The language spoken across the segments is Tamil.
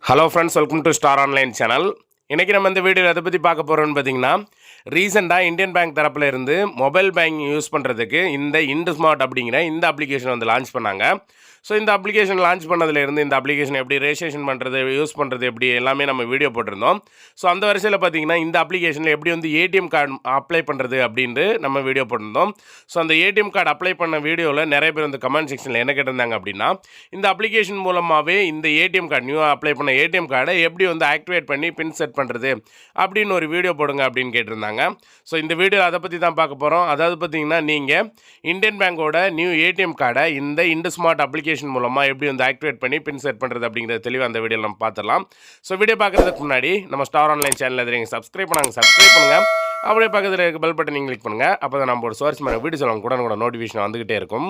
Hello friends, welcome to star online channel. இன்றைக்கி நம்ம இந்த வீடியோவில் எதை பற்றி பார்க்க போகிறோம்னு பார்த்தீங்கன்னா, ரீசெண்டாக இந்தியன் பேங்க் தரப்பில் இருந்து மொபைல் பேங்கிங் யூஸ் பண்ணுறதுக்கு இந்த இண்டுஸ்மார்ட் அப்படிங்கிற இந்த அப்ளிகேஷன் வந்து லான்ச் பண்ணாங்க. ஸோ இந்த அப்ளிகேஷன் லான்ச் பண்ணதுலேருந்து இந்த அப்ளிகேஷன் எப்படி ரெஜிஸ்ட்ரேஷன் பண்ணுறது, யூஸ் பண்ணுறது எப்படி எல்லாமே நம்ம வீடியோ போட்டிருந்தோம். ஸோ அந்த வரிசையில் பார்த்தீங்கன்னா இந்த அப்ளிகேஷனில் எப்படி வந்து ஏடிஎம் கார்டு அப்ளை பண்ணுறது அப்படின்ட்டு நம்ம வீடியோ போட்டிருந்தோம். ஸோ அந்த ஏடிஎம் கார்டு அப்ளை பண்ண வீடியோவில் நிறைய பேர் வந்து கமெண்ட் செக்ஷனில் என்ன கேட்டிருந்தாங்க அப்படின்னா, இந்த அப்ளிகேஷன் மூலமாகவே இந்த ஏடிஎம் கார்டு நியூ அப்ளை பண்ண ஏடிஎம் கார்டை எப்படி வந்து ஆக்டிவேட் பண்ணி பின் செட் பண்ணுறது அப்படின்னு ஒரு வீடியோ போடுங்க அப்படின்னு கேட்டிருந்தாங்க. ஸோ இந்த வீடியோ அதை பற்றி தான் பார்க்க போகிறோம். அதாவது பார்த்தீங்கன்னா, நீங்கள் இந்தியன் பேங்கோட நியூ ஏடிஎம் கார்டை இந்த இண்டுஸ்மார்ட் அப்ளிகேஷன் மூலமாக எப்படி வந்து ஆக்டிவேட் பண்ணி பின் செட் பண்ணுறது அப்படிங்கிறத தெளிவாக அந்த வீடியோவில் நம்ம பார்த்துடலாம். ஸோ வீடியோ பார்க்குறதுக்கு முன்னாடி நம்ம ஸ்டார் ஆன்லைன் சேனலில் நீங்கள் சப்ஸ்கிரைப் பண்ணுங்கள். அப்படியே பக்கத்தில் இருக்க பெல் பட்டன் நீங்கள் கிளிக் பண்ணுங்கள். அப்போ தான் நம்ம ஒரு சோர்ஸ் மேலே வீடியோ சொல்லுவாங்க கூட நோட்டிஃபிகேஷன் வந்துகிட்டே இருக்கும்.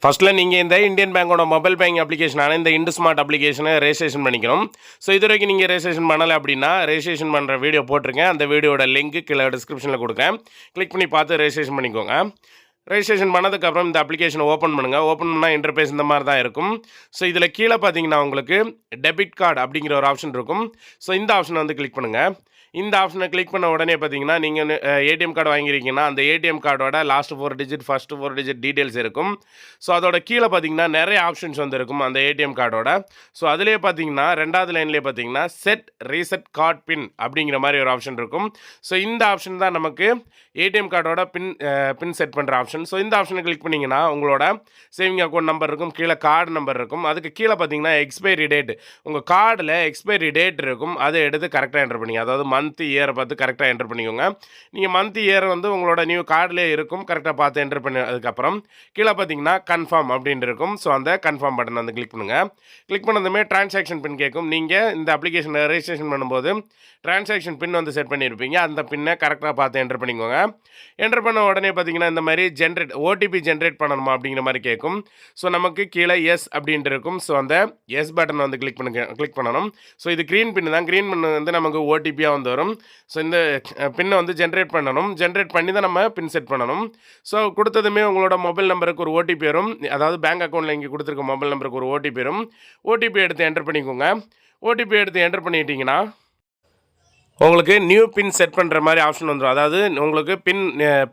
ஃபஸ்ட்டில் நீங்கள் இந்த இந்தியன் பேங்கோட மொபைல் பேங்கிங் அப்ளிகேஷனான இந்த இண்டுஸ்மார்ட் அப்ளிகேஷனை ரெஜிஸ்ட்ரேஷன் பண்ணிக்கணும். ஸோ இது வரைக்கும் நீங்கள் ரெஜிஸ்ட்ரேஷன் பண்ணலை அப்படின்னா ரெஜிஸ்ட்ரேஷன் பண்ணுற வீடியோ போட்டிருக்கேன். அந்த வீடியோட லிங்க் கீழே டிஸ்கிரிப்ஷனில் கொடுக்கேன். கிளிக் பண்ணி பார்த்து ரெஜிஸ்ட்ரேஷன் பண்ணிக்கோங்க. ரெஜிஸ்ட்ரேஷன் பண்ணதுக்கப்புறம் இந்த அப்ளிகேஷனை ஓப்பன் பண்ணுங்கள். ஓப்பன் பண்ணால் இன்டர்ஃபேஸ் இந்த மாதிரி தான் இருக்கும். ஸோ இதில் கீழே பார்த்தீங்கன்னா உங்களுக்கு டெபிட் கார்டு அப்படிங்கிற ஒரு ஆப்ஷன் இருக்கும். ஸோ இந்த ஆப்ஷனை வந்து கிளிக் பண்ணுங்கள். இந்த ஆப்ஷனை கிளிக் பண்ண உடனே பார்த்தீங்கன்னா, நீங்கள் ஏடிஎம் கார்டு வாங்கியிருக்கீங்கன்னா அந்த ஏடிஎம் கார்டோட last 4 digit first 4 digit details இருக்கும். ஸோ அதோட கீழே பார்த்தீங்கன்னா நிறைய ஆப்ஷன்ஸ் வந்து இருக்கும் அந்த ஏடிஎம் கார்டோட. ஸோ அதிலே பார்த்தீங்கன்னா 2வது லைன்லேயே பார்த்தீங்கன்னா செட் ரீசெட் கார்டு பின் அப்படிங்கிற மாதிரி ஒரு ஆப்ஷன் இருக்கும். ஸோ இந்த ஆப்ஷன் தான் நமக்கு ஏடிஎம் கார்டோட பின் செட் பண்ணுற ஆப்ஷன். ஸோ இந்த ஆப்ஷனை கிளிக் பண்ணிங்கன்னா உங்களோட சேவிங் அக்கௌண்ட் நம்பர் இருக்கும், கீழே கார்டு நம்பர் இருக்கும். அதுக்கு கீழே பார்த்தீங்கன்னா எக்ஸ்பைரி டேட், உங்கள் கார்டில் எக்ஸ்பைரி டேட் இருக்கும். அதை எடுத்து கரெக்டாக என்டர் பண்ணிங்க. அதாவது மந்த் இயரை பார்த்து கரெக்டாக என்டர் பண்ணிக்கோங்க. நீங்கள் மந்த் இயர் வந்து உங்களோட நியூ கார்டிலே இருக்கும், கரெக்டாக பார்த்து என்டர் பண்ணி அதுக்கப்புறம் கீழே பார்த்தீங்கன்னா கன்ஃபார்ம் அப்படின்னு இருக்கும். ஸோ அந்த கன்ஃபார்ம் பட்டன் வந்து கிளிக் பண்ணுங்கள். கிளிக் பண்ணதுமே டிரான்சாக்ஷன் பின் கேட்கும். நீங்கள் இந்த அப்ளிகேஷனை ரெஜிஸ்ட்ரேஷன் பண்ணும்போது டிரான்சாக்ஷன் பின் வந்து செட் பண்ணியிருப்பீங்க. அந்த பின்னை கரெக்டாக பார்த்து என்டர் பண்ணிக்கோங்க. என்டர் பண்ண உடனே பார்த்தீங்கன்னா இந்த மாதிரி ஓடிபி ஜென்ரேட் பண்ணணுமா அப்படிங்கிற மாதிரி கேட்கும். ஸோ நமக்கு கீழே எஸ் அப்படின்ட்டு இருக்கும். ஸோ அந்த எஸ் பட்டன் வந்து கிளிக் பண்ணணும். ஸோ இது க்ரீன் பின் தான். க்ரீன் பின் வந்து நமக்கு ஓடிபியாக வந்து வரும். ஸோ இந்த பின்னை வந்து ஜென்ரேட் பண்ணணும். ஜென்ரேட் பண்ணி தான் நம்ம பின் செட் பண்ணணும். ஸோ கொடுத்ததுமே உங்களோட மொபைல் நம்பருக்கு ஒரு ஓடிபி வரும். அதாவது பேங்க் அக்கௌண்ட்டில் இங்கே கொடுத்துருக்க மொபைல் நம்பருக்கு ஒரு ஓடிபி வரும். ஓடிபி எடுத்து என்டர் பண்ணிக்கோங்க. ஓடிபி எடுத்து என்டர் பண்ணிட்டீங்கன்னா உங்களுக்கு நியூ பின் செட் பண்ணுற மாதிரி ஆப்ஷன் வந்துடும். அதாவது உங்களுக்கு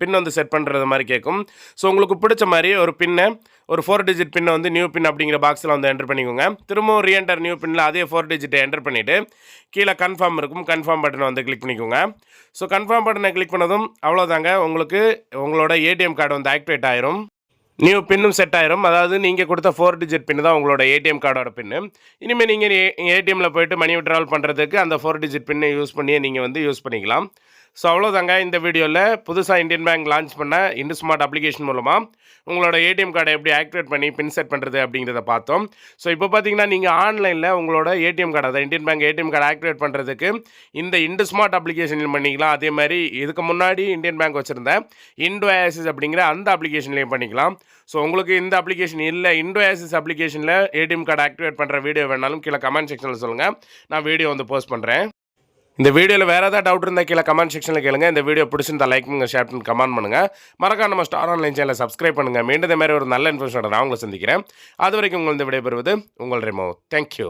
பின் வந்து செட் பண்ணுறது மாதிரி கேட்கும். ஸோ உங்களுக்கு பிடிச்ச மாதிரி ஒரு பின்னை, ஒரு 4 டிஜிட் பின்னை வந்து நியூ பின் அப்படிங்கிற பாக்ஸில் வந்து என்டர் பண்ணிக்கோங்க. திரும்பவும் ரீஎன்டர் நியூ பின்னில் அதே 4 டிஜிட்டை என்டர் பண்ணிவிட்டு கீழே கன்ஃபார்ம் இருக்கும். கன்ஃபார்ம் பட்டனை வந்து கிளிக் பண்ணிக்கோங்க. ஸோ கன்ஃபார்ம் பட்டனை கிளிக் பண்ணதும் அவ்வளோதாங்க, உங்களுக்கு உங்களோட ஏடிஎம் கார்டு வந்து ஆக்டிவேட் ஆயிரும். நியூ பின்னும் செட் ஆயிரும். அதாவது நீங்கள் கொடுத்த 4 டிஜிட் பின்னு தான் உங்களோட ஏடிஎம் கார்டோட பின்னு. இனிமேல் நீங்கள் ஏடிஎம்மில் போய்ட்டு மணி விட்ராவல் பண்ணுறதுக்கு அந்த 4 டிஜிட் பின்னை யூஸ் பண்ணியே நீங்கள் வந்து யூஸ் பண்ணிக்கலாம். ஸோ அவ்வளோதாங்க, இந்த வீடியோவில் புதுசாக இந்தியன் பேங்க் லான்ச் பண்ண இண்டுஸ்மார்ட் அப்ளிகேஷன் மூலமாக உங்களோட ஏடிஎம் கார்டை எப்படி ஆக்டிவேட் பண்ணி பின் செட் பண்ணுறது அப்படிங்கிறத பார்த்தோம். ஸோ இப்போ பார்த்தீங்கன்னா நீங்கள் ஆன்லைனில் உங்களோட ஏடிஎம் கார்டு, அதாவது Indian bank ATM card activate பண்ணுறதுக்கு இந்த இண்டுஸ்மார்ட் அப்ளிகேஷன் பண்ணிக்கலாம். அதே மாதிரி இதுக்கு முன்னாடி இந்தியன் பேங்க் வச்சுருந்த இண்டோஆசிஸ் அப்படிங்கிற அந்த அப்ளிகேஷன்லேயும் பண்ணிக்கலாம். ஸோ உங்களுக்கு இந்த அப்ளிகேஷன் இல்லை, இண்டோஆசிஸ் அப்ளிகேஷனில் ஏடிஎம் கார்டு ஆக்டிவேட் பண்ணுற வீடியோ வேணாலும் கீழே கமெண்ட் செக்ஷனில் சொல்லுங்கள், நான் வீடியோ வந்து போஸ்ட் பண்ணுறேன். இந்த வீடியோவில் வேறு ஏதாவது டவுட் இருந்தால் கீழே கமெண்ட் செக்ஷனில் கேளுங்க. இந்த வீடியோ பிடிச்சிருந்தா லைக் பண்ணுங்கள், ஷேர் பண்ணி கமெண்ட் பண்ணுங்கள். மறக்காம நம்ம ஸ்டார் ஆன்லைன் சேனலை சப்ஸ்கிரைப் பண்ணுங்கள். மீண்டும் இந்த மாதிரி ஒரு நல்ல இன்ஃபர்மேஷனோட நான் உங்களை சந்திக்கிறேன். அது வரைக்கும் உங்கள் விடைபெறுவது உங்கள் ரெமோ. தேங்க்யூ.